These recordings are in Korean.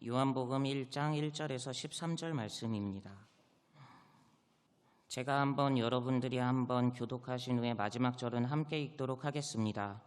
요한복음 1장 1절에서 13절 말씀입니다. 제가 한번 여러분들이 한번 교독하신 후에 마지막 절은 함께 읽도록 하겠습니다.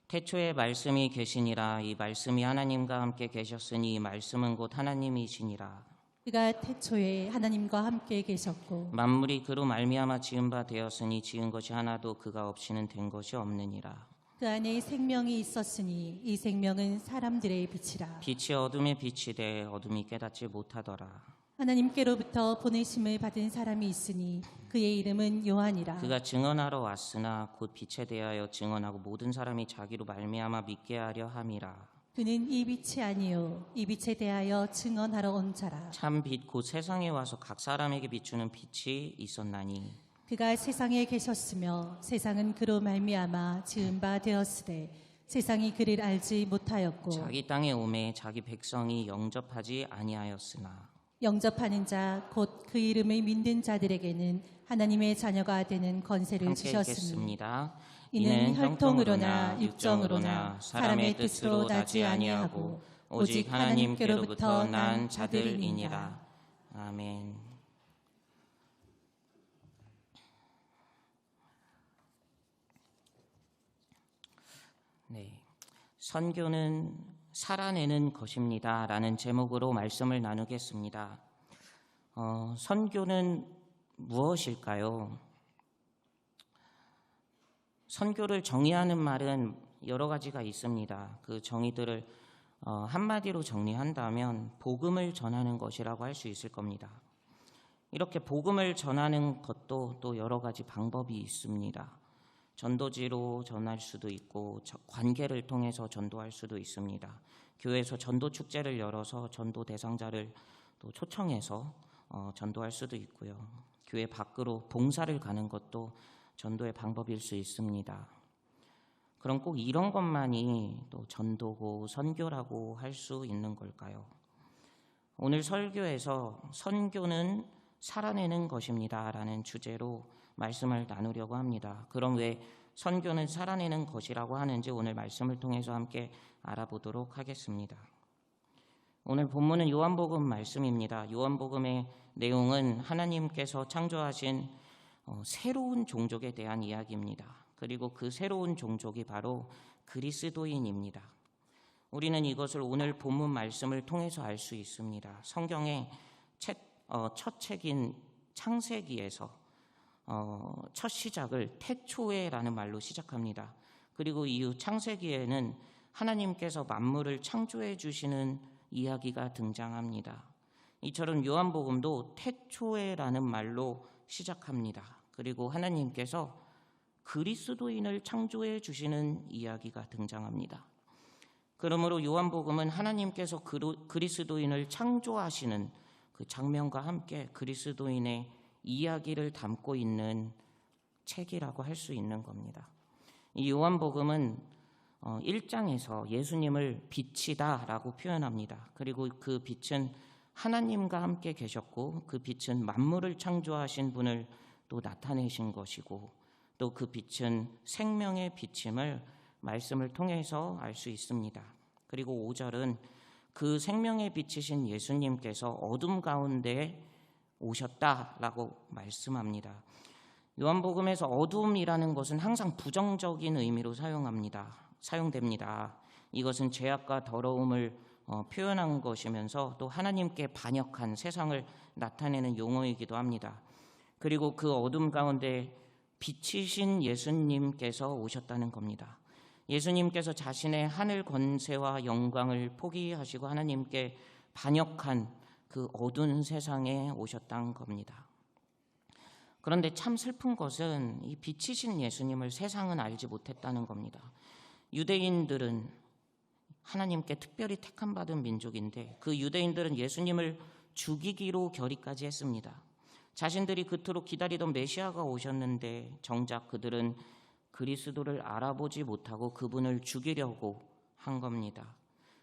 태초에 말씀이 계시니라. 이 말씀이 하나님과 함께 계셨으니 이 말씀은 곧 하나님이시니라. 그가 태초에 하나님과 함께 계셨고 만물이 그로 말미암아 지은 바 되었으니 지은 것이 하나도 그가 없이는 된 것이 없느니라. 그 안에 생명이 있었으니 이 생명은 사람들의 빛이라. 빛이 어둠에 비치되 어둠이 깨닫지 못하더라. 하나님께로부터 보내심을 받은 사람이 있으니 그의 이름은 요한이라. 그가 증언하러 왔으나 곧 빛에 대하여 증언하고 모든 사람이 자기로 말미암아 믿게 하려 함이라. 그는 이 빛이 아니요 이 빛에 대하여 증언하러 온 자라. 참 빛 곧 세상에 와서 각 사람에게 비추는 빛이 있었나니 그가 세상에 계셨으며 세상은 그로 말미암아 지은 바 되었으되 세상이 그를 알지 못하였고 자기 땅에 오매 자기 백성이 영접하지 아니하였으나 영접하는 자 곧 그 이름을 믿는 자들에게는 하나님의 자녀가 되는 권세를 함께 주셨으니 읽겠습니다. 이는 혈통으로나 육정으로나 사람의 뜻으로 나지 아니하고 오직 하나님께로부터 난 자들이니라. 아멘. 네, 선교는 살아내는 것입니다 라는 제목으로 말씀을 나누겠습니다. 선교는 무엇일까요? 선교를 정의하는 말은 여러 가지가 있습니다. 그 정의들을 한마디로 정리한다면 복음을 전하는 것이라고 할 수 있을 겁니다. 이렇게 복음을 전하는 것도 또 여러 가지 방법이 있습니다. 전도지로 전할 수도 있고 관계를 통해서 전도할 수도 있습니다. 교회에서 전도 축제를 열어서 전도 대상자를 또 초청해서 전도할 수도 있고요. 교회 밖으로 봉사를 가는 것도 전도의 방법일 수 있습니다. 그럼 꼭 이런 것만이 또 전도고 선교라고 할 수 있는 걸까요? 오늘 설교에서 선교는 살아내는 것입니다 라는 주제로 말씀을 나누려고 합니다. 그럼 왜 선교는 살아내는 것이라고 하는지 오늘 말씀을 통해서 함께 알아보도록 하겠습니다. 오늘 본문은 요한복음 말씀입니다. 요한복음의 내용은 하나님께서 창조하신 새로운 종족에 대한 이야기입니다. 그리고 그 새로운 종족이 바로 그리스도인입니다. 우리는 이것을 오늘 본문 말씀을 통해서 알 수 있습니다. 성경의 첫 책인 창세기에서 첫 시작을 태초에라는 말로 시작합니다. 그리고 이후 창세기에는 하나님께서 만물을 창조해 주시는 이야기가 등장합니다. 이처럼 요한복음도 태초에라는 말로 시작합니다. 그리고 하나님께서 그리스도인을 창조해 주시는 이야기가 등장합니다. 그러므로 요한복음은 하나님께서 그리스도인을 창조하시는 그 장면과 함께 그리스도인의 이야기를 담고 있는 책이라고 할 수 있는 겁니다. 이 요한복음은 1장에서 예수님을 빛이다 라고 표현합니다. 그리고 그 빛은 하나님과 함께 계셨고 그 빛은 만물을 창조하신 분을 또 나타내신 것이고 또 그 빛은 생명의 빛임을 말씀을 통해서 알 수 있습니다. 그리고 5절은 그 생명의 빛이신 예수님께서 어둠 가운데 오셨다라고 말씀합니다. 요한복음에서 어둠이라는 것은 항상 부정적인 의미로 사용됩니다. 이것은 죄악과 더러움을 표현한 것이면서 또 하나님께 반역한 세상을 나타내는 용어이기도 합니다. 그리고 그 어둠 가운데 빛이신 예수님께서 오셨다는 겁니다. 예수님께서 자신의 하늘 권세와 영광을 포기하시고 하나님께 반역한 그 어두운 세상에 오셨다는 겁니다. 그런데 참 슬픈 것은 이 빛이신 예수님을 세상은 알지 못했다는 겁니다. 유대인들은 하나님께 특별히 택함 받은 민족인데 그 유대인들은 예수님을 죽이기로 결의까지 했습니다. 자신들이 그토록 기다리던 메시아가 오셨는데 정작 그들은 그리스도를 알아보지 못하고 그분을 죽이려고 한 겁니다.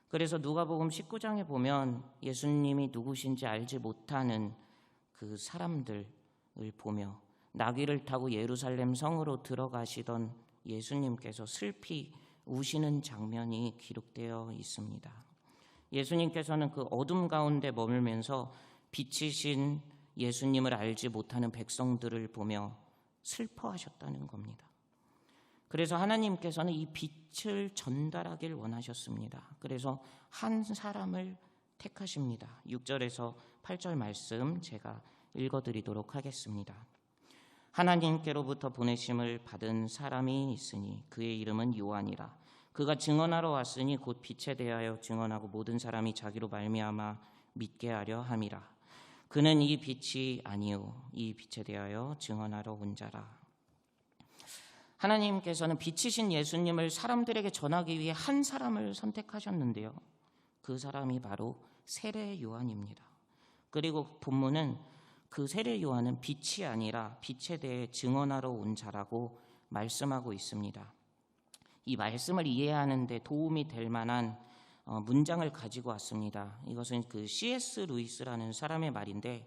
그래서 누가복음 19장에 보면 예수님이 누구신지 알지 못하는 그 사람들을 보며 나귀를 타고 예루살렘 성으로 들어가시던 예수님께서 슬피 우시는 장면이 기록되어 있습니다. 예수님께서는 그 어둠 가운데 머물면서 빛이신 예수님을 알지 못하는 백성들을 보며 슬퍼하셨다는 겁니다. 그래서 하나님께서는 이 빛을 전달하길 원하셨습니다. 그래서 한 사람을 택하십니다. 6절에서 8절 말씀 제가 읽어드리도록 하겠습니다. 하나님께로부터 보내심을 받은 사람이 있으니 그의 이름은 요한이라. 그가 증언하러 왔으니 곧 빛에 대하여 증언하고 모든 사람이 자기로 말미암아 믿게 하려 함이라. 그는 이 빛이 아니요 이 빛에 대하여 증언하러 온 자라. 하나님께서는 빛이신 예수님을 사람들에게 전하기 위해 한 사람을 선택하셨는데요. 그 사람이 바로 세례 요한입니다. 그리고 본문은 그 세례 요한은 빛이 아니라 빛에 대해 증언하러 온 자라고 말씀하고 있습니다. 이 말씀을 이해하는 데 도움이 될 만한 문장을 가지고 왔습니다. 이것은 그 C.S. 루이스라는 사람의 말인데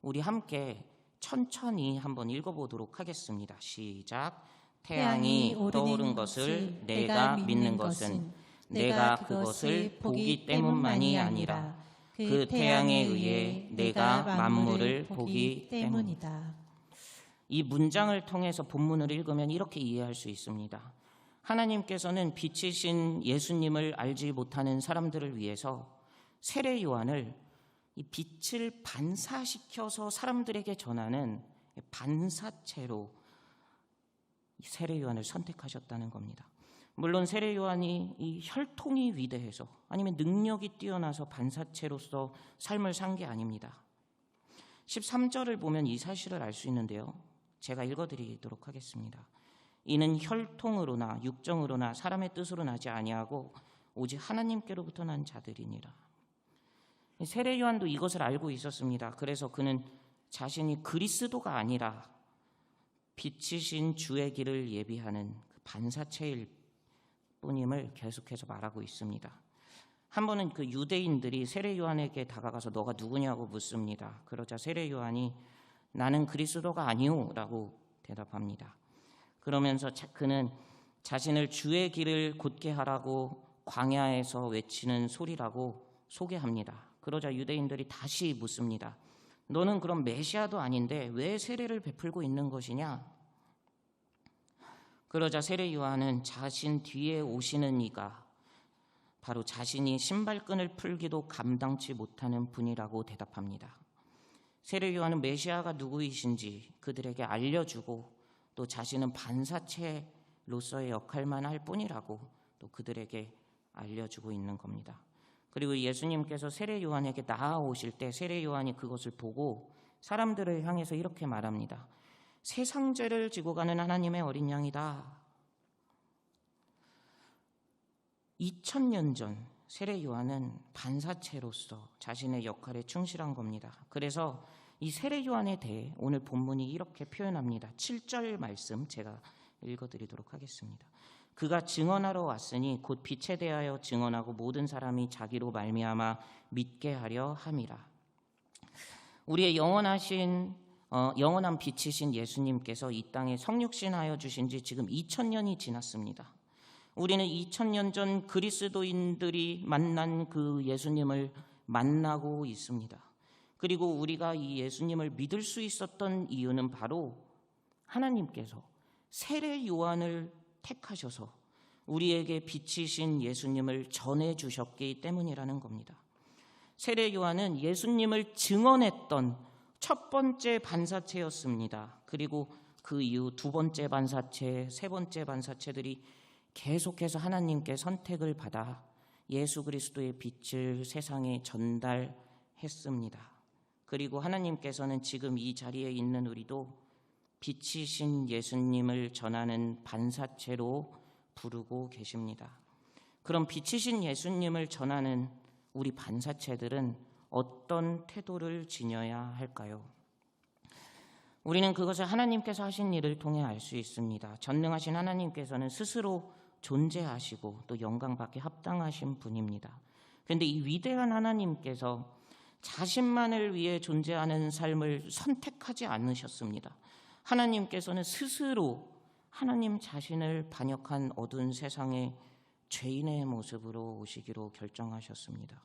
우리 함께 천천히 한번 읽어보도록 하겠습니다. 시작. 태양이 떠오른 것을 내가 믿는 것은 내가 그것을 보기 때문만이 아니라 그 태양에 의해 내가 만물을 보기 때문이다. 이 문장을 통해서 본문을 읽으면 이렇게 이해할 수 있습니다. 하나님께서는 빛이신 예수님을 알지 못하는 사람들을 위해서 세례 요한을 이 빛을 반사시켜서 사람들에게 전하는 반사체로 세례 요한을 선택하셨다는 겁니다. 물론 세례 요한이 이 혈통이 위대해서 아니면 능력이 뛰어나서 반사체로서 삶을 산 게 아닙니다. 13절을 보면 이 사실을 알 수 있는데요. 제가 읽어드리도록 하겠습니다. 이는 혈통으로나 육정으로나 사람의 뜻으로 나지 아니하고 오직 하나님께로부터 난 자들이니라. 세례 요한도 이것을 알고 있었습니다. 그래서 그는 자신이 그리스도가 아니라 빛이신 주의 길을 예비하는 그 반사체일 뿐임을 계속해서 말하고 있습니다. 한 번은 그 유대인들이 세례 요한에게 다가가서 너가 누구냐고 묻습니다. 그러자 세례 요한이 나는 그리스도가 아니오 라고 대답합니다. 그러면서 그는 자신을 주의 길을 곧게 하라고 광야에서 외치는 소리라고 소개합니다. 그러자 유대인들이 다시 묻습니다. 너는 그럼 메시아도 아닌데 왜 세례를 베풀고 있는 것이냐? 그러자 세례 요한은 자신 뒤에 오시는 이가 바로 자신이 신발끈을 풀기도 감당치 못하는 분이라고 대답합니다. 세례 요한은 메시아가 누구이신지 그들에게 알려주고 또 자신은 반사체로서의 역할만 할 뿐이라고 또 그들에게 알려주고 있는 겁니다. 그리고 예수님께서 세례 요한에게 나아오실 때 세례 요한이 그것을 보고 사람들을 향해서 이렇게 말합니다. 세상 죄를 지고 가는 하나님의 어린 양이다. 2000년 전 세례 요한은 반사체로서 자신의 역할에 충실한 겁니다. 그래서 이 세례 요한에 대해 오늘 본문이 이렇게 표현합니다. 7절 말씀 제가 읽어드리도록 하겠습니다. 그가 증언하러 왔으니 곧 빛에 대하여 증언하고 모든 사람이 자기로 말미암아 믿게 하려 함이라. 우리의 영원한 빛이신 예수님께서 이 땅에 성육신하여 주신 지 지금 2000년이 지났습니다. 우리는 2000년 전 그리스도인들이 만난 그 예수님을 만나고 있습니다. 그리고 우리가 이 예수님을 믿을 수 있었던 이유는 바로 하나님께서 세례 요한을 택하셔서 우리에게 빛이신 예수님을 전해주셨기 때문이라는 겁니다. 세례 요한은 예수님을 증언했던 첫 번째 반사체였습니다. 그리고 그 이후 두 번째 반사체, 세 번째 반사체들이 계속해서 하나님께 선택을 받아 예수 그리스도의 빛을 세상에 전달했습니다. 그리고 하나님께서는 지금 이 자리에 있는 우리도 빛이신 예수님을 전하는 반사체로 부르고 계십니다. 그럼 빛이신 예수님을 전하는 우리 반사체들은 어떤 태도를 지녀야 할까요? 우리는 그것을 하나님께서 하신 일을 통해 알 수 있습니다. 전능하신 하나님께서는 스스로 존재하시고 또 영광받게 합당하신 분입니다. 그런데 이 위대한 하나님께서 자신만을 위해 존재하는 삶을 선택하지 않으셨습니다. 하나님께서는 스스로 하나님 자신을 반역한 어두운 세상에 죄인의 모습으로 오시기로 결정하셨습니다.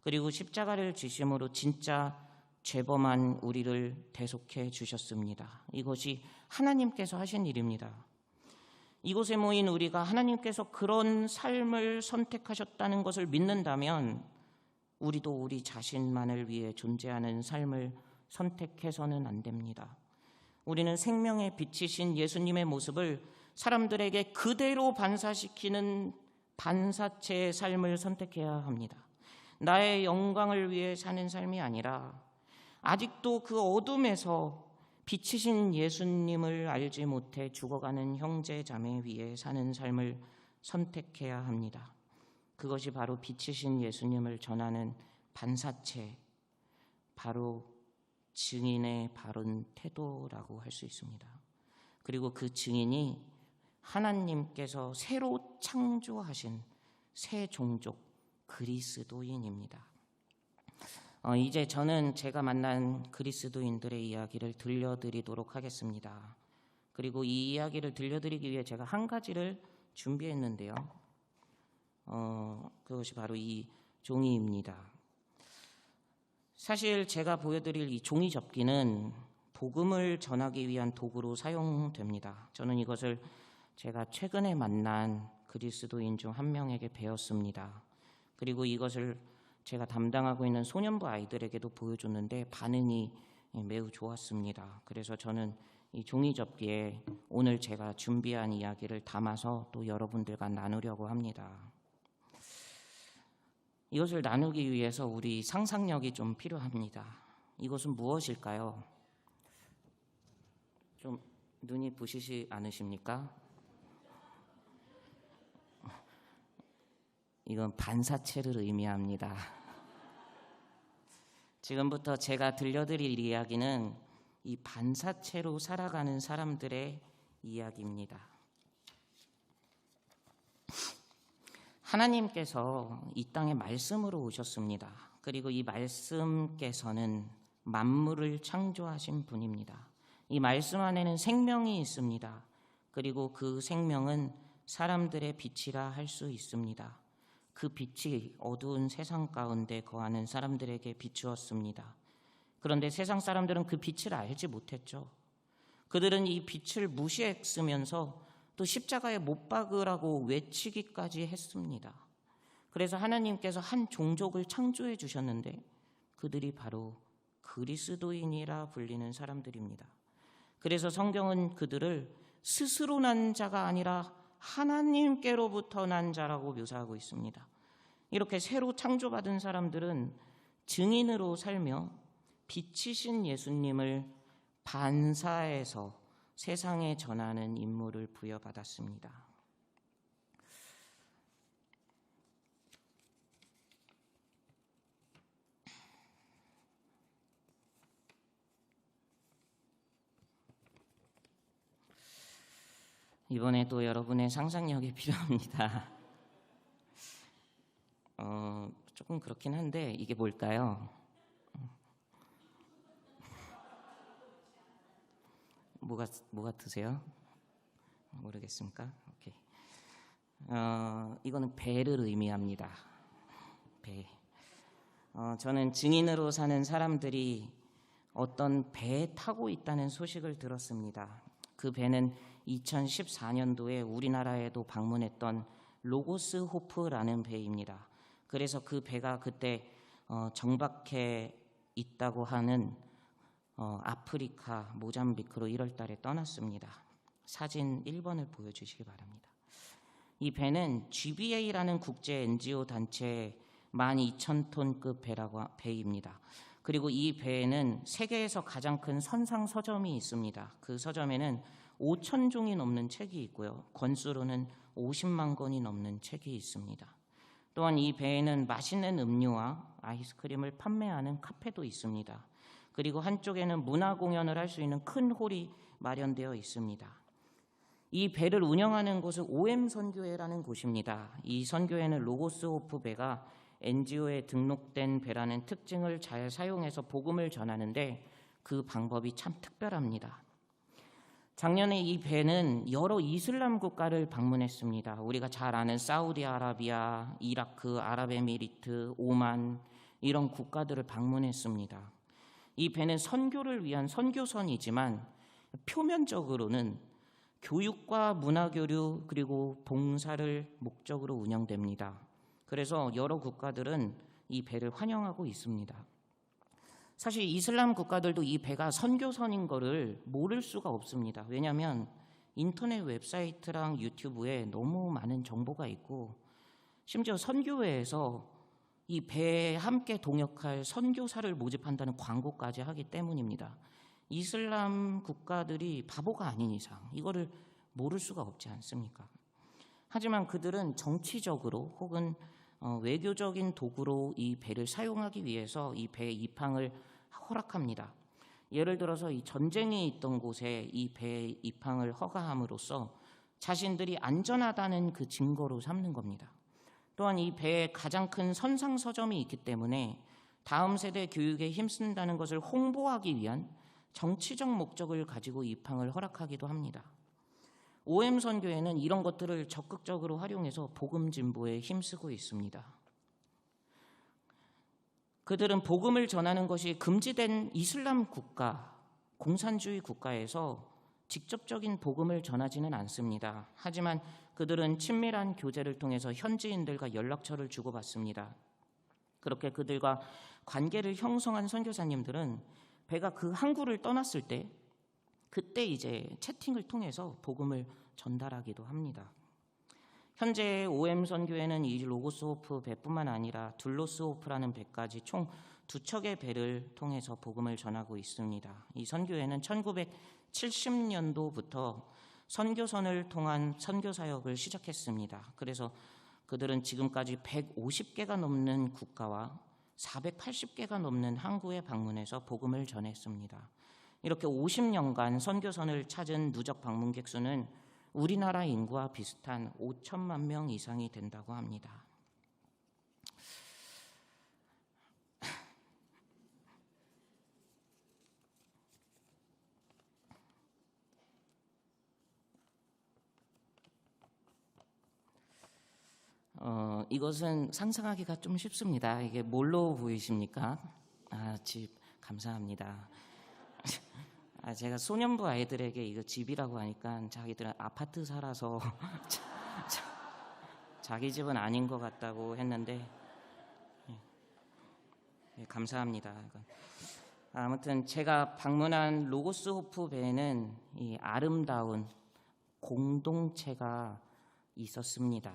그리고 십자가를 지심으로 진짜 죄범한 우리를 대속해 주셨습니다. 이것이 하나님께서 하신 일입니다. 이곳에 모인 우리가 하나님께서 그런 삶을 선택하셨다는 것을 믿는다면 우리도 우리 자신만을 위해 존재하는 삶을 선택해서는 안 됩니다. 우리는 생명의 빛이신 예수님의 모습을 사람들에게 그대로 반사시키는 반사체의 삶을 선택해야 합니다. 나의 영광을 위해 사는 삶이 아니라 아직도 그 어둠에서 빛이신 예수님을 알지 못해 죽어가는 형제 자매 위에 사는 삶을 선택해야 합니다. 그것이 바로 빛이신 예수님을 전하는 반사체, 바로 증인의 바른 태도라고 할 수 있습니다. 그리고 그 증인이 하나님께서 새로 창조하신 새 종족 그리스도인입니다. 이제 저는 제가 만난 그리스도인들의 이야기를 들려드리도록 하겠습니다. 그리고 이 이야기를 들려드리기 위해 제가 한 가지를 준비했는데요. 그것이 바로 이 종이입니다. 사실 제가 보여드릴 이 종이 접기는 복음을 전하기 위한 도구로 사용됩니다. 저는 이것을 제가 최근에 만난 그리스도인 중 한 명에게 배웠습니다. 그리고 이것을 제가 담당하고 있는 소년부 아이들에게도 보여줬는데 반응이 매우 좋았습니다. 그래서 저는 이 종이 접기에 오늘 제가 준비한 이야기를 담아서 또 여러분들과 나누려고 합니다. 이것을 나누기 위해서 우리 상상력이 좀 필요합니다. 이것은 무엇일까요? 좀 눈이 부시지 않으십니까? 이건 반사체를 의미합니다. 지금부터 제가 들려드릴 이야기는 이 반사체로 살아가는 사람들의 이야기입니다. 하나님께서 이 땅에 말씀으로 오셨습니다. 그리고 이 말씀께서는 만물을 창조하신 분입니다. 이 말씀 안에는 생명이 있습니다. 그리고 그 생명은 사람들의 빛이라 할 수 있습니다. 그 빛이 어두운 세상 가운데 거하는 사람들에게 비추었습니다. 그런데 세상 사람들은 그 빛을 알지 못했죠. 그들은 이 빛을 무시했으면서 또 십자가에 못 박으라고 외치기까지 했습니다. 그래서 하나님께서 한 종족을 창조해 주셨는데 그들이 바로 그리스도인이라 불리는 사람들입니다. 그래서 성경은 그들을 스스로 난 자가 아니라 하나님께로부터 난 자라고 묘사하고 있습니다. 이렇게 새로 창조받은 사람들은 증인으로 살며 빛이신 예수님을 반사해서 세상에 전하는 임무를 부여받았습니다. 이번에도 여러분의 상상력이 필요합니다. 조금 그렇긴 한데 이게 뭘까요? 뭐 같으세요? 모르겠습니까? 오케이. 이거는 배를 의미합니다. 배. 저는 증인으로 사는 사람들이 어떤 배에 타고 있다는 소식을 들었습니다. 그 배는 2014년도에 우리나라에도 방문했던 로고스 호프라는 배입니다. 그래서 그 배가 그때 정박해 있다고 하는 아프리카 모잠비크로 1월 달에 떠났습니다. 사진 1번을 보여주시기 바랍니다. 이 배는 GBA라는 국제 NGO 단체의 12,000톤급 배입니다. 그리고 이 배에는 세계에서 가장 큰 선상 서점이 있습니다. 그 서점에는 5,000종이 넘는 책이 있고요. 권수로는 50만 권이 넘는 책이 있습니다. 또한 이 배에는 맛있는 음료와 아이스크림을 판매하는 카페도 있습니다. 그리고 한쪽에는 문화 공연을 할 수 있는 큰 홀이 마련되어 있습니다. 이 배를 운영하는 곳은 OM 선교회라는 곳입니다. 이 선교회는 로고스 호프 배가 NGO에 등록된 배라는 특징을 잘 사용해서 복음을 전하는데 그 방법이 참 특별합니다. 작년에 이 배는 여러 이슬람 국가를 방문했습니다. 우리가 잘 아는 사우디아라비아, 이라크, 아랍에미리트, 오만, 이런 국가들을 방문했습니다. 이 배는 선교를 위한 선교선이지만 표면적으로는 교육과 문화교류 그리고 봉사를 목적으로 운영됩니다. 그래서 여러 국가들은 이 배를 환영하고 있습니다. 사실 이슬람 국가들도 이 배가 선교선인 거를 모를 수가 없습니다. 왜냐하면 인터넷 웹사이트랑 유튜브에 너무 많은 정보가 있고 심지어 선교회에서 이 배에 함께 동역할 선교사를 모집한다는 광고까지 하기 때문입니다. 이슬람 국가들이 바보가 아닌 이상 이거를 모를 수가 없지 않습니까? 하지만 그들은 정치적으로 혹은 외교적인 도구로 이 배를 사용하기 위해서 이 배의 입항을 허락합니다. 예를 들어서 이 전쟁이 있던 곳에 이 배의 입항을 허가함으로써 자신들이 안전하다는 그 증거로 삼는 겁니다. 또한 이 배에 가장 큰 선상서점이 있기 때문에 다음 세대 교육에 힘쓴다는 것을 홍보하기 위한 정치적 목적을 가지고 입항을 허락하기도 합니다. OM 선교회는 이런 것들을 적극적으로 활용해서 복음 진보에 힘쓰고 있습니다. 그들은 복음을 전하는 것이 금지된 이슬람 국가, 공산주의 국가에서 직접적인 복음을 전하지는 않습니다. 하지만 그들은 친밀한 교제를 통해서 현지인들과 연락처를 주고받습니다. 그렇게 그들과 관계를 형성한 선교사님들은 배가 그 항구를 떠났을 때 그때 이제 채팅을 통해서 복음을 전달하기도 합니다. 현재 OM 선교회는 이 로고스 호프 배뿐만 아니라 둘로스 호프라는 배까지 총 2척의 배를 통해서 복음을 전하고 있습니다. 이 선교회는 1970년도부터 선교선을 통한 선교 사역을 시작했습니다. 그래서 그들은 지금까지 150개가 넘는 국가와 480개가 넘는 항구에 방문해서 복음을 전했습니다. 이렇게 50년간 선교선을 찾은 누적 방문객 수는 우리나라 인구와 비슷한 5천만 명 이상이 된다고 합니다. 이것은 상상하기가 좀 쉽습니다. 이게 뭘로 보이십니까? 집 감사합니다. 제가 소년부 아이들에게 이거 집이라고 하니까 자기들은 아파트 살아서 자기 집은 아닌 것 같다고 했는데 감사합니다. 아무튼 제가 방문한 로고스 호프 배에는 이 아름다운 공동체가 있었습니다.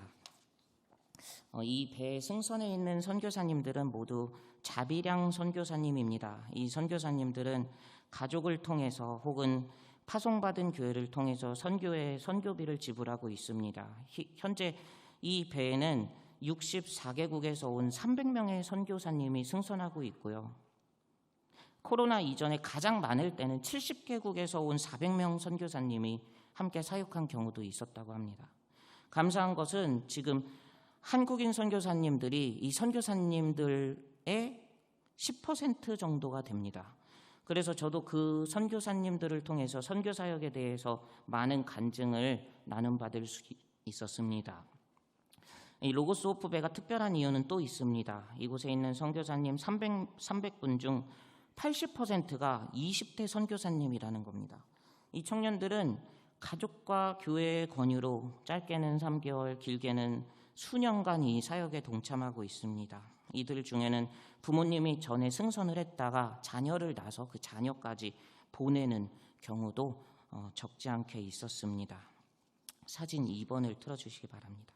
이 배 승선에 있는 선교사님들은 모두 자비량 선교사님입니다. 이 선교사님들은 가족을 통해서 혹은 파송받은 교회를 통해서 선교에 선교비를 지불하고 있습니다. 현재 이 배에는 64개국에서 온 300명의 선교사님이 승선하고 있고요. 코로나 이전에 가장 많을 때는 70개국에서 온 400명 선교사님이 함께 사역한 경우도 있었다고 합니다. 감사한 것은 지금 한국인 선교사님들이 이 선교사님들의 10% 정도가 됩니다. 그래서 저도 그 선교사님들을 통해서 선교사역에 대해서 많은 간증을 나눔받을 수 있었습니다. 이 로고스 호프 배가 특별한 이유는 또 있습니다. 이곳에 있는 선교사님 300분 중 80%가 20대 선교사님이라는 겁니다. 이 청년들은 가족과 교회의 권유로 짧게는 3개월, 길게는 수년간 이 사역에 동참하고 있습니다. 이들 중에는 부모님이 전에 승선을 했다가 자녀를 낳아서 그 자녀까지 보내는 경우도 적지 않게 있었습니다. 사진 2번을 틀어주시기 바랍니다.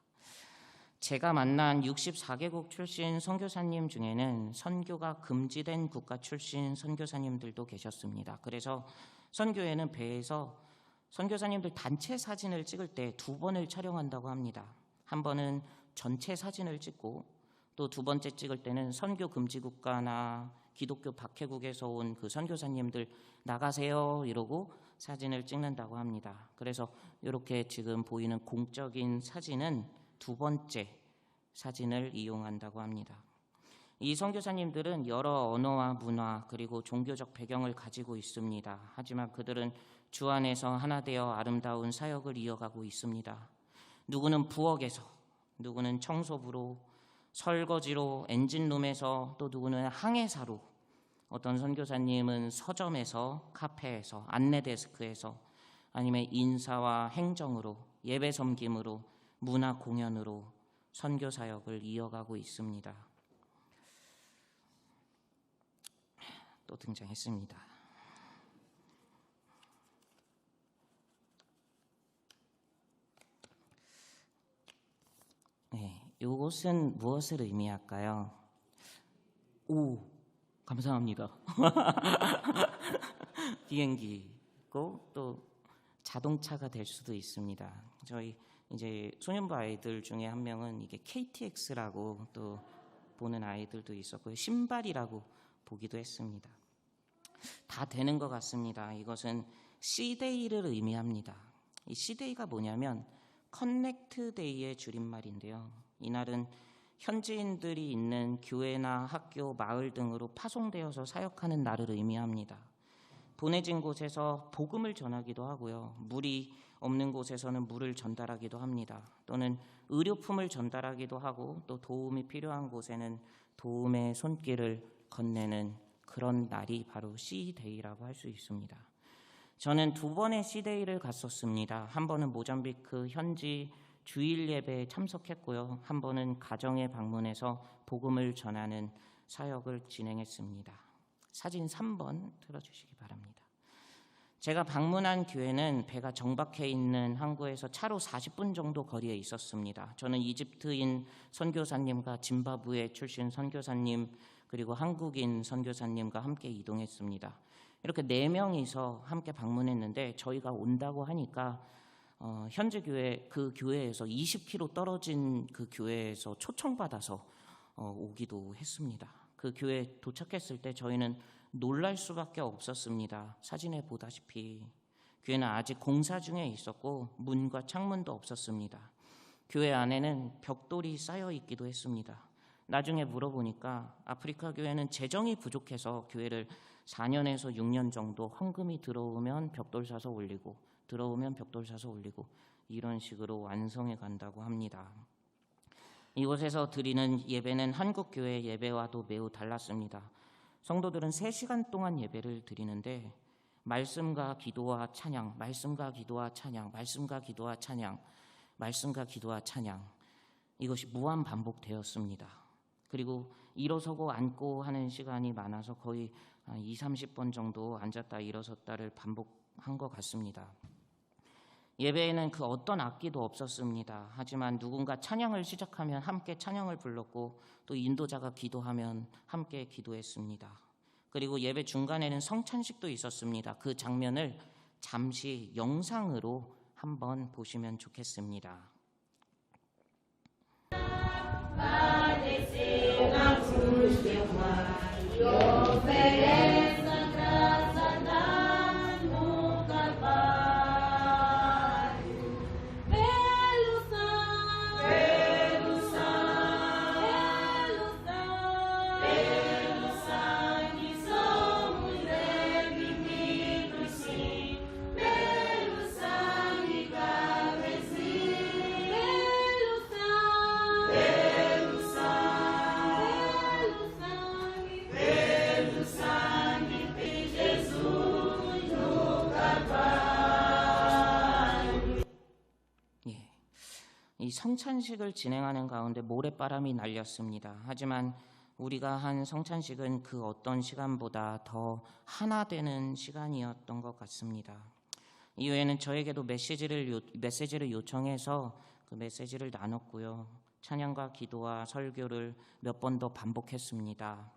제가 만난 64개국 출신 선교사님 중에는 선교가 금지된 국가 출신 선교사님들도 계셨습니다. 그래서 선교회는 배에서 선교사님들 단체 사진을 찍을 때 2번을 촬영한다고 합니다. 한 번은 전체 사진을 찍고 또 2번째 찍을 때는 선교 금지 국가나 기독교 박해국에서 온 그 선교사님들 나가세요 이러고 사진을 찍는다고 합니다. 그래서 이렇게 지금 보이는 공적인 사진은 2번째 사진을 이용한다고 합니다. 이 선교사님들은 여러 언어와 문화 그리고 종교적 배경을 가지고 있습니다. 하지만 그들은 주 안에서 하나 되어 아름다운 사역을 이어가고 있습니다. 누구는 부엌에서, 누구는 청소부로, 설거지로 엔진룸에서, 또 누구는 항해사로, 어떤 선교사님은 서점에서, 카페에서, 안내데스크에서, 아니면 인사와 행정으로, 예배 섬김으로, 문화 공연으로 선교 사역을 이어가고 있습니다. 또 등장했습니다. 네, 이것은 무엇을 의미할까요? 오, 감사합니다. 비행기고 또 자동차가 될 수도 있습니다. 저희 이제 소년부 아이들 중에 한 명은 이게 KTX라고 또 보는 아이들도 있었고요. 신발이라고 보기도 했습니다. 다 되는 것 같습니다. 이것은 C-Day를 의미합니다. 이 C-Day가 뭐냐면 커넥트 데이의 줄임말인데요. 이날은 현지인들이 있는 교회나 학교, 마을 등으로 파송되어서 사역하는 날을 의미합니다. 보내진 곳에서 복음을 전하기도 하고요. 물이 없는 곳에서는 물을 전달하기도 합니다. 또는 의료품을 전달하기도 하고, 또 도움이 필요한 곳에는 도움의 손길을 건네는 그런 날이 바로 C-Day라고 할 수 있습니다. 저는 2번의 C-Day를 갔었습니다. 한 번은 모잠비크 현지 주일 예배에 참석했고요. 한 번은 가정에 방문해서 복음을 전하는 사역을 진행했습니다. 사진 3번 틀어주시기 바랍니다. 제가 방문한 교회는 배가 정박해 있는 항구에서 차로 40분 정도 거리에 있었습니다. 저는 이집트인 선교사님과 짐바브웨 출신 선교사님, 그리고 한국인 선교사님과 함께 이동했습니다. 이렇게 4명이서 함께 방문했는데, 저희가 온다고 하니까 현재 교회, 그 교회에서 20km 떨어진 그 교회에서 초청받아서 오기도 했습니다. 그 교회에 도착했을 때 저희는 놀랄 수밖에 없었습니다. 사진에 보다시피 교회는 아직 공사 중에 있었고 문과 창문도 없었습니다. 교회 안에는 벽돌이 쌓여 있기도 했습니다. 나중에 물어보니까 아프리카 교회는 재정이 부족해서 교회를 4년에서 6년 정도 헌금이 들어오면 벽돌 사서 올리고, 들어오면 벽돌 사서 올리고, 이런 식으로 완성해 간다고 합니다. 이곳에서 드리는 예배는 한국 교회 예배와도 매우 달랐습니다. 성도들은 3시간 동안 예배를 드리는데, 말씀과 기도와 찬양, 말씀과 기도와 찬양, 말씀과 기도와 찬양, 말씀과 기도와 찬양, 이것이 무한 반복되었습니다. 그리고 일어서고 앉고 하는 시간이 많아서 거의 20-30번 정도 앉았다 일어섰다를 반복한 것 같습니다. 예배에는 그 어떤 악기도 없었습니다. 하지만 누군가 찬양을 시작하면 함께 찬양을 불렀고, 또 인도자가 기도하면 함께 기도했습니다. 그리고 예배 중간에는 성찬식도 있었습니다. 그 장면을 잠시 영상으로 한번 보시면 좋겠습니다. 이 성찬식을 진행하는 가운데 모래바람이 날렸습니다. 하지만 우리가 한 성찬식은 그 어떤 시간보다 더 하나 되는 시간이었던 것 같습니다. 이후에는 저에게도 메시지를 요청해서 그 메시지를 나눴고요. 찬양과 기도와 설교를 몇 번 더 반복했습니다.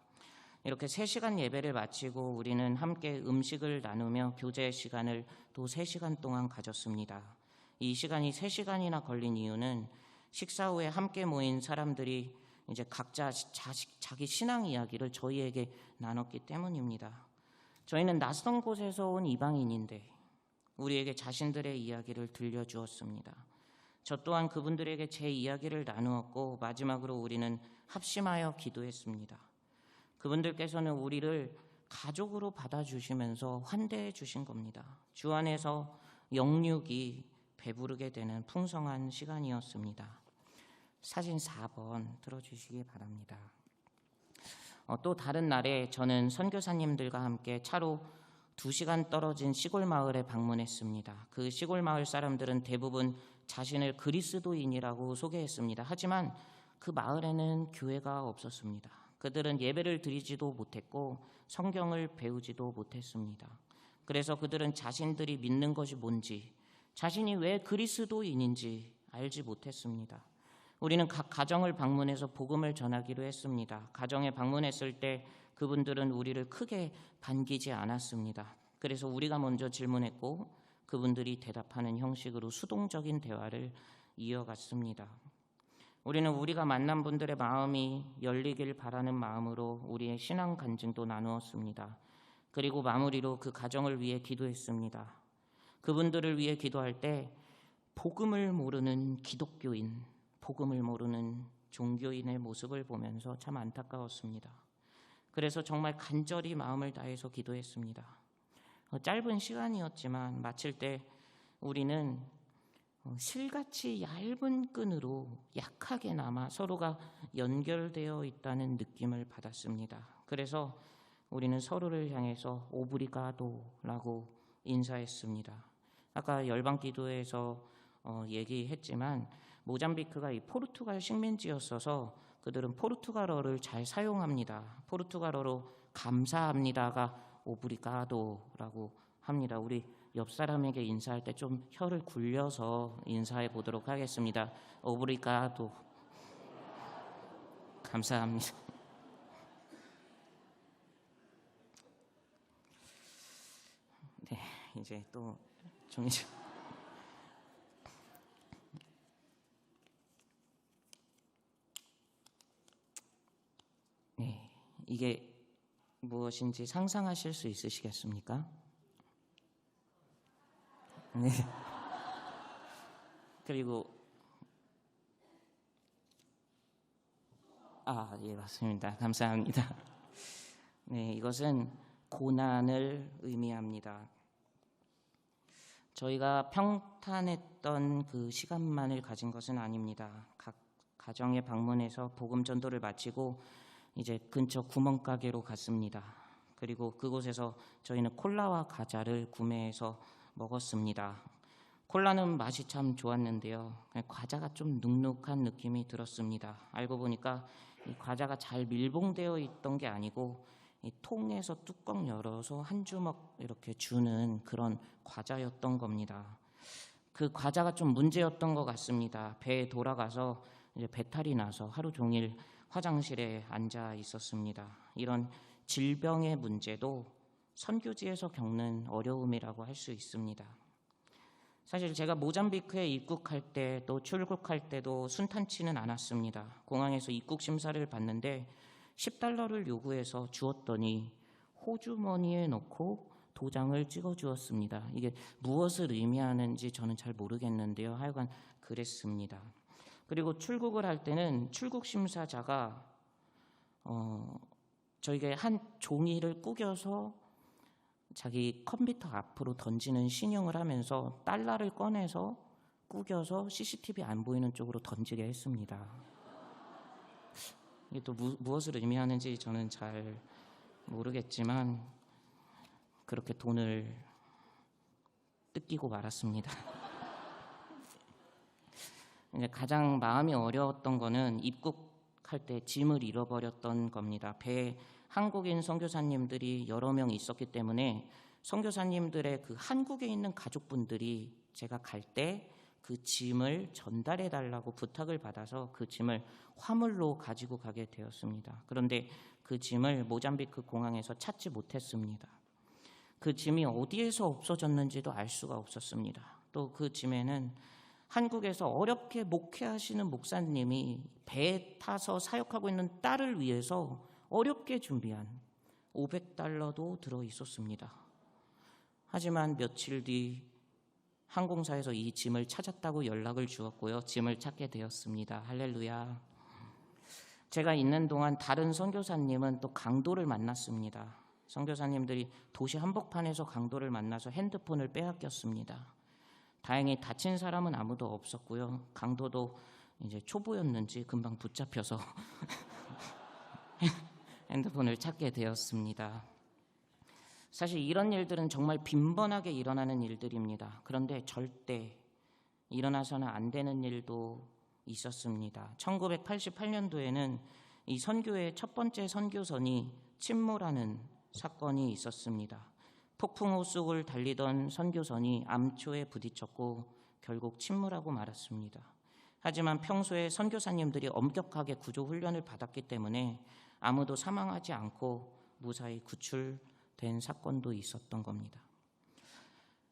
이렇게 3시간 예배를 마치고 우리는 함께 음식을 나누며 교제 시간을 또 3시간 동안 가졌습니다. 이 시간이 3시간이나 걸린 이유는 식사 후에 함께 모인 사람들이 이제 각자 자기 신앙 이야기를 저희에게 나눴기 때문입니다. 저희는 낯선 곳에서 온 이방인인데 우리에게 자신들의 이야기를 들려주었습니다. 저 또한 그분들에게 제 이야기를 나누었고, 마지막으로 우리는 합심하여 기도했습니다. 그분들께서는 우리를 가족으로 받아주시면서 환대해 주신 겁니다. 주 안에서 영육이 배부르게 되는 풍성한 시간이었습니다. 사진 4번 틀어주시기 바랍니다. 또 다른 날에 저는 선교사님들과 함께 차로 2시간 떨어진 시골 마을에 방문했습니다. 그 시골 마을 사람들은 대부분 자신을 그리스도인이라고 소개했습니다. 하지만 그 마을에는 교회가 없었습니다. 그들은 예배를 드리지도 못했고 성경을 배우지도 못했습니다. 그래서 그들은 자신들이 믿는 것이 뭔지, 자신이 왜 그리스도인인지 알지 못했습니다. 우리는 각 가정을 방문해서 복음을 전하기로 했습니다. 가정에 방문했을 때 그분들은 우리를 크게 반기지 않았습니다. 그래서 우리가 먼저 질문했고 그분들이 대답하는 형식으로 수동적인 대화를 이어갔습니다. 우리는 우리가 만난 분들의 마음이 열리길 바라는 마음으로 우리의 신앙 간증도 나누었습니다. 그리고 마무리로 그 가정을 위해 기도했습니다. 그분들을 위해 기도할 때 복음을 모르는 기독교인, 복음을 모르는 종교인의 모습을 보면서 참 안타까웠습니다. 그래서 정말 간절히 마음을 다해서 기도했습니다. 짧은 시간이었지만 마칠 때 우리는 실같이 얇은 끈으로 약하게나마 서로가 연결되어 있다는 느낌을 받았습니다. 그래서 우리는 서로를 향해서 오브리가도라고 인사했습니다. 아까 열방기도에서 얘기했지만 모잠비크가 이 포르투갈 식민지였어서 그들은 포르투갈어를 잘 사용합니다. 포르투갈어로 감사합니다가 오브리가도라고 합니다. 우리 옆 사람에게 인사할 때 좀 혀를 굴려서 인사해 보도록 하겠습니다. 오브리가도. 감사합니다. 네, 이제 또 종이죠. 네, 이게 무엇인지 상상하실 수 있으시겠습니까? 네. 그리고 예, 맞습니다. 감사합니다. 네, 이것은 고난을 의미합니다. 저희가 평탄했던 그 시간만을 가진 것은 아닙니다. 각 가정에 방문해서 복음 전도를 마치고 이제 근처 구멍가게로 갔습니다. 그리고 그곳에서 저희는 콜라와 과자를 구매해서 먹었습니다. 콜라는 맛이 참 좋았는데요. 과자가 좀 눅눅한 느낌이 들었습니다. 알고 보니까 이 과자가 잘 밀봉되어 있던 게 아니고 이 통에서 뚜껑 열어서 한 주먹 이렇게 주는 그런 과자였던 겁니다. 그 과자가 좀 문제였던 것 같습니다. 배에 돌아가서 이제 배탈이 나서 하루 종일 화장실에 앉아 있었습니다. 이런 질병의 문제도 선교지에서 겪는 어려움이라고 할 수 있습니다. 사실 제가 모잠비크에 입국할 때 또 출국할 때도 순탄치는 않았습니다. 공항에서 입국 심사를 받는데 $10를 요구해서 주었더니 호주머니에 넣고 도장을 찍어 주었습니다. 이게 무엇을 의미하는지 저는 잘 모르겠는데요. 하여간 그랬습니다. 그리고 출국을 할 때는 출국 심사자가 저에게 한 종이를 구겨서 자기 컴퓨터 앞으로 던지는 신용을 하면서 달러를 꺼내서 구겨서 CCTV 안 보이는 쪽으로 던지게 했습니다. 이게 또 무엇을 의미하는지 저는 잘 모르겠지만 그렇게 돈을 뜯기고 말았습니다. 이제 가장 마음이 어려웠던 거는 입국할 때 짐을 잃어버렸던 겁니다. 배에 한국인 선교사님들이 여러 명 있었기 때문에 선교사님들의 그 한국에 있는 가족분들이 제가 갈 때 그 짐을 전달해 달라고 부탁을 받아서 그 짐을 화물로 가지고 가게 되었습니다. 그런데 그 짐을 모잠비크 공항에서 찾지 못했습니다. 그 짐이 어디에서 없어졌는지도 알 수가 없었습니다. 또 그 짐에는 한국에서 어렵게 목회하시는 목사님이 배에 타서 사역하고 있는 딸을 위해서 어렵게 준비한 $500도 들어 있었습니다. 하지만 며칠 뒤 항공사에서 이 짐을 찾았다고 연락을 주었고요. 짐을 찾게 되었습니다. 할렐루야. 제가 있는 동안 다른 선교사님은 또 강도를 만났습니다. 선교사님들이 도시 한복판에서 강도를 만나서 핸드폰을 빼앗겼습니다. 다행히 다친 사람은 아무도 없었고요. 강도도 이제 초보였는지 금방 붙잡혀서 핸드폰을 찾게 되었습니다. 사실 이런 일들은 정말 빈번하게 일어나는 일들입니다. 그런데 절대 일어나서는 안 되는 일도 있었습니다. 1988년도에는 이 선교의 첫 번째 선교선이 침몰하는 사건이 있었습니다. 폭풍우 속을 달리던 선교선이 암초에 부딪혔고 결국 침몰하고 말았습니다. 하지만 평소에 선교사님들이 엄격하게 구조 훈련을 받았기 때문에 아무도 사망하지 않고 무사히 구출된 사건도 있었던 겁니다.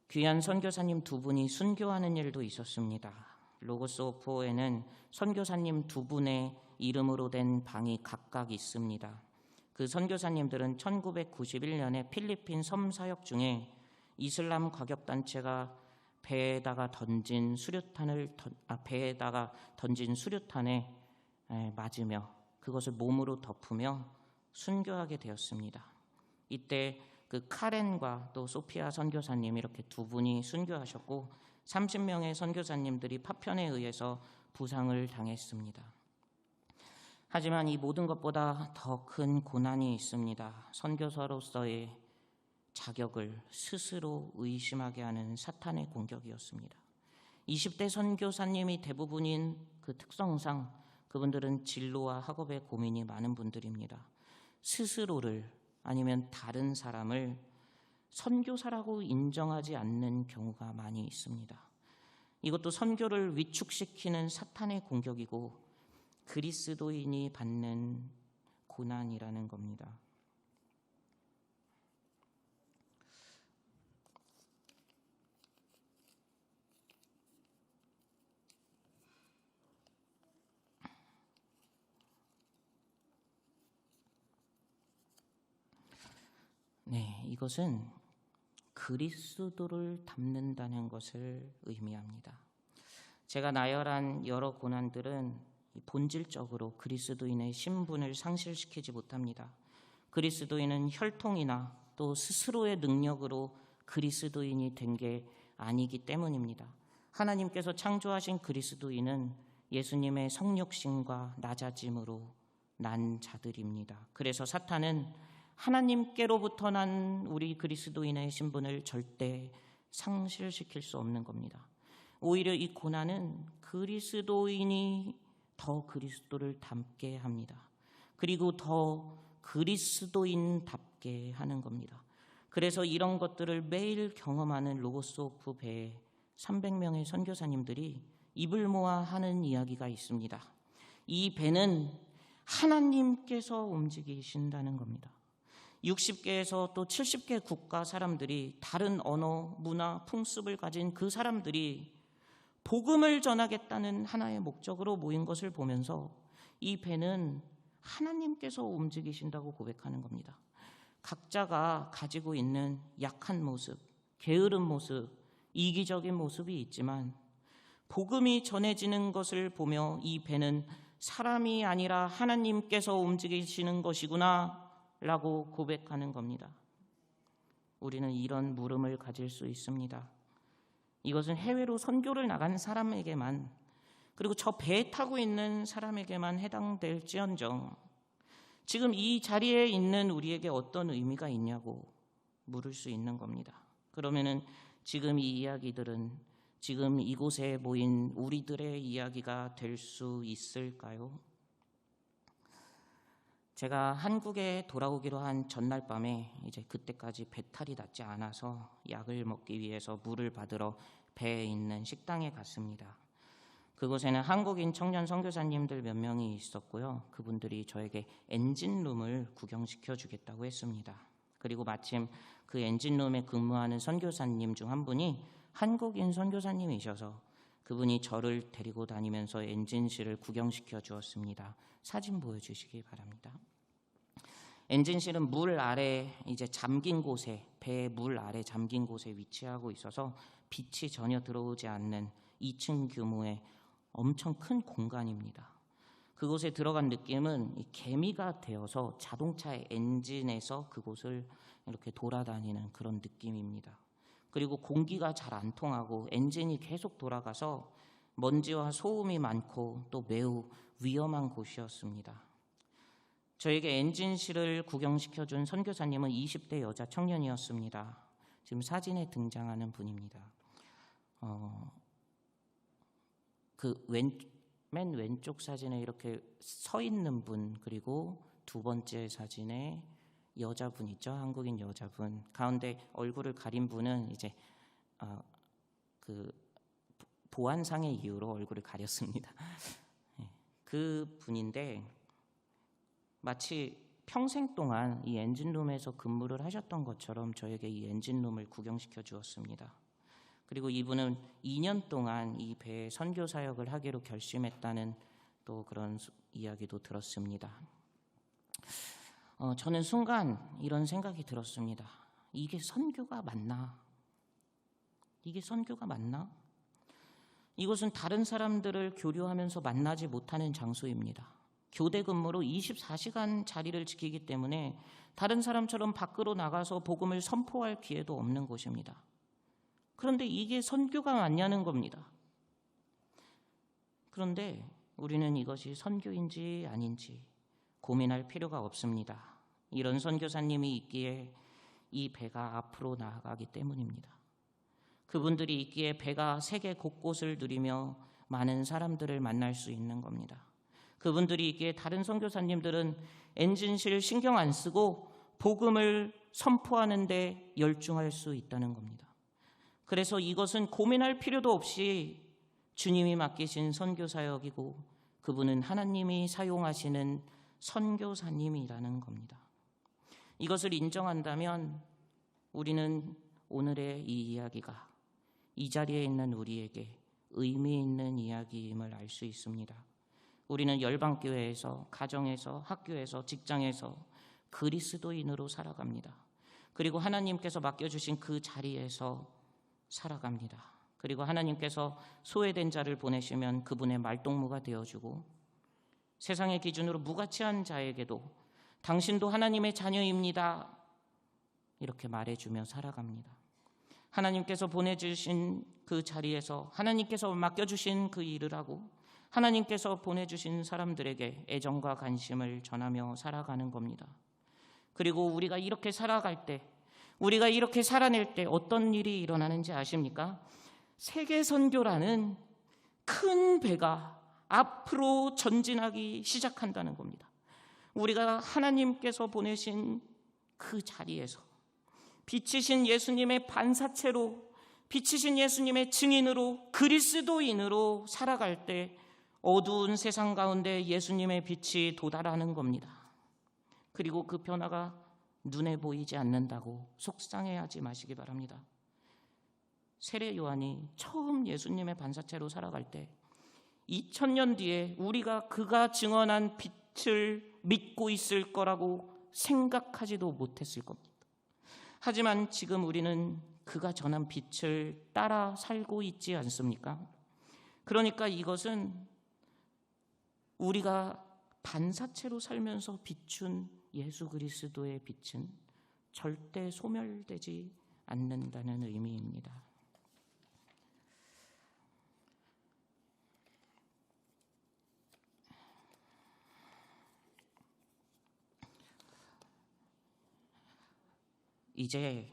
귀한 선교사님 두 분이 순교하는 일도 있었습니다. 로고스 오프 호에는 선교사님 두 분의 이름으로 된 방이 각각 있습니다. 그 선교사님들은 1991년에 필리핀 섬 사역 중에 이슬람 과격단체가 배에다가 던진 수류탄에 맞으며 그것을 몸으로 덮으며 순교하게 되었습니다. 이때 그 카렌과 또 소피아 선교사님 이렇게 두 분이 순교하셨고 30명의 선교사님들이 파편에 의해서 부상을 당했습니다. 하지만 이 모든 것보다 더 큰 고난이 있습니다. 선교사로서의 자격을 스스로 의심하게 하는 사탄의 공격이었습니다. 20대 선교사님이 대부분인 그 특성상 그분들은 진로와 학업에 고민이 많은 분들입니다. 스스로를 아니면 다른 사람을 선교사라고 인정하지 않는 경우가 많이 있습니다. 이것도 선교를 위축시키는 사탄의 공격이고 그리스도인이 받는 고난이라는 겁니다. 네, 이것은 그리스도를 닮는다는 것을 의미합니다. 제가 나열한 여러 고난들은 본질적으로 그리스도인의 신분을 상실시키지 못합니다. 그리스도인은 혈통이나 또 스스로의 능력으로 그리스도인이 된 게 아니기 때문입니다. 하나님께서 창조하신 그리스도인은 예수님의 성육신과 낮아짐으로 난 자들입니다. 그래서 사탄은 하나님께로부터 난 우리 그리스도인의 신분을 절대 상실시킬 수 없는 겁니다. 오히려 이 고난은 그리스도인이 더 그리스도를 닮게 합니다. 그리고 더 그리스도인답게 하는 겁니다. 그래서 이런 것들을 매일 경험하는 로고스 오프 배에 300명의 선교사님들이 입을 모아 하는 이야기가 있습니다. 이 배는 하나님께서 움직이신다는 겁니다. 60개에서 또 70개 국가 사람들이 다른 언어, 문화, 풍습을 가진 그 사람들이 복음을 전하겠다는 하나의 목적으로 모인 것을 보면서 이 배는 하나님께서 움직이신다고 고백하는 겁니다. 각자가 가지고 있는 약한 모습, 게으른 모습, 이기적인 모습이 있지만 복음이 전해지는 것을 보며 이 배는 사람이 아니라 하나님께서 움직이시는 것이구나 라고 고백하는 겁니다. 우리는 이런 물음을 가질 수 있습니다. 이것은 해외로 선교를 나간 사람에게만, 그리고 저 배에 타고 있는 사람에게만 해당될지언정 지금 이 자리에 있는 우리에게 어떤 의미가 있냐고 물을 수 있는 겁니다. 그러면은 지금 이 이야기들은 지금 이곳에 모인 우리들의 이야기가 될 수 있을까요? 제가 한국에 돌아오기로 한 전날 밤에 이제 그때까지 배탈이 낫지 않아서 약을 먹기 위해서 물을 받으러 배에 있는 식당에 갔습니다. 그곳에는 한국인 청년 선교사님들 몇 명이 있었고요. 그분들이 저에게 엔진룸을 구경시켜 주겠다고 했습니다. 그리고 마침 그 엔진룸에 근무하는 선교사님 중 한 분이 한국인 선교사님이셔서 그분이 저를 데리고 다니면서 엔진실을 구경시켜 주었습니다. 사진 보여주시기 바랍니다. 엔진실은 물 아래 이제 잠긴 곳에, 배의 물 아래 잠긴 곳에 위치하고 있어서 빛이 전혀 들어오지 않는 2층 규모의 엄청 큰 공간입니다. 그곳에 들어간 느낌은 개미가 되어서 자동차의 엔진에서 그곳을 이렇게 돌아다니는 그런 느낌입니다. 그리고 공기가 잘 안 통하고 엔진이 계속 돌아가서 먼지와 소음이 많고 또 매우 위험한 곳이었습니다. 저에게 엔진실을 구경시켜준 선교사님은 20대 여자 청년이었습니다. 지금 사진에 등장하는 분입니다. 맨 왼쪽 사진에 이렇게 서 있는 분, 그리고 두 번째 사진에 여자분 있죠, 한국인 여자분. 가운데 얼굴을 가린 분은 이제 그 보안상의 이유로 얼굴을 가렸습니다. 그 분인데 마치 평생 동안 이 엔진룸에서 근무를 하셨던 것처럼 저에게 이 엔진룸을 구경시켜 주었습니다. 그리고 이분은 2년 동안 이 배에 선교 사역을 하기로 결심했다는 또 그런 이야기도 들었습니다. 저는 순간 이런 생각이 들었습니다. 이게 선교가 맞나? 이게 선교가 맞나? 이곳은 다른 사람들을 교류하면서 만나지 못하는 장소입니다. 교대 근무로 24시간 자리를 지키기 때문에 다른 사람처럼 밖으로 나가서 복음을 선포할 기회도 없는 곳입니다. 그런데 이게 선교가 맞냐는 겁니다. 그런데 우리는 이것이 선교인지 아닌지 고민할 필요가 없습니다. 이런 선교사님이 있기에 이 배가 앞으로 나아가기 때문입니다. 그분들이 있기에 배가 세계 곳곳을 누리며 많은 사람들을 만날 수 있는 겁니다. 그분들이 있기에 다른 선교사님들은 엔진실 신경 안 쓰고 복음을 선포하는 데 열중할 수 있다는 겁니다. 그래서 이것은 고민할 필요도 없이 주님이 맡기신 선교사역이고 그분은 하나님이 사용하시는 선교사님이라는 겁니다. 이것을 인정한다면 우리는 오늘의 이 이야기가 이 자리에 있는 우리에게 의미 있는 이야기임을 알 수 있습니다. 우리는 열방교회에서, 가정에서, 학교에서, 직장에서 그리스도인으로 살아갑니다. 그리고 하나님께서 맡겨주신 그 자리에서 살아갑니다. 그리고 하나님께서 소외된 자를 보내시면 그분의 말동무가 되어주고 세상의 기준으로 무가치한 자에게도 당신도 하나님의 자녀입니다. 이렇게 말해주며 살아갑니다. 하나님께서 보내주신 그 자리에서 하나님께서 맡겨주신 그 일을 하고 하나님께서 보내주신 사람들에게 애정과 관심을 전하며 살아가는 겁니다. 그리고 우리가 이렇게 살아갈 때, 우리가 이렇게 살아낼 때 어떤 일이 일어나는지 아십니까? 세계선교라는 큰 배가 앞으로 전진하기 시작한다는 겁니다. 우리가 하나님께서 보내신 그 자리에서 빛이신 예수님의 반사체로, 빛이신 예수님의 증인으로, 그리스도인으로 살아갈 때 어두운 세상 가운데 예수님의 빛이 도달하는 겁니다. 그리고 그 변화가 눈에 보이지 않는다고 속상해하지 마시기 바랍니다. 세례 요한이 처음 예수님의 반사체로 살아갈 때 2000년 뒤에 우리가 그가 증언한 빛을 믿고 있을 거라고 생각하지도 못했을 겁니다. 하지만 지금 우리는 그가 전한 빛을 따라 살고 있지 않습니까? 그러니까 이것은 우리가 반사체로 살면서 비춘 예수 그리스도의 빛은 절대 소멸되지 않는다는 의미입니다. 이제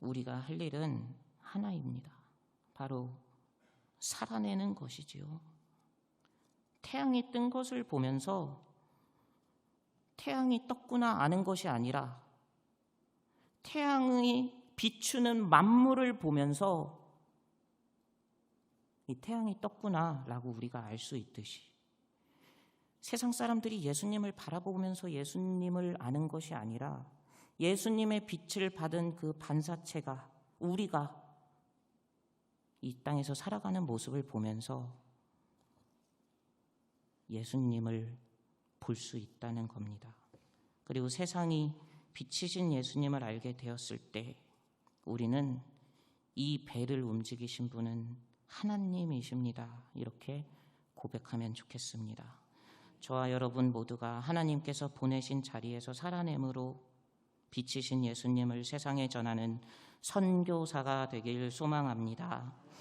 우리가 할 일은 하나입니다. 바로 살아내는 것이지요. 태양이 뜬 것을 보면서 태양이 떴구나 아는 것이 아니라 태양이 비추는 만물을 보면서 이 태양이 떴구나 라고 우리가 알 수 있듯이 세상 사람들이 예수님을 바라보면서 예수님을 아는 것이 아니라 예수님의 빛을 받은 그 반사체가 우리가 이 땅에서 살아가는 모습을 보면서 예수님을 볼 수 있다는 겁니다. 그리고 세상이 빛이신 예수님을 알게 되었을 때 우리는 이 배를 움직이신 분은 하나님이십니다. 이렇게 고백하면 좋겠습니다. 저와 여러분 모두가 하나님께서 보내신 자리에서 살아냄으로 빛이신 예수님을 세상에 전하는 선교사가 되길 소망합니다.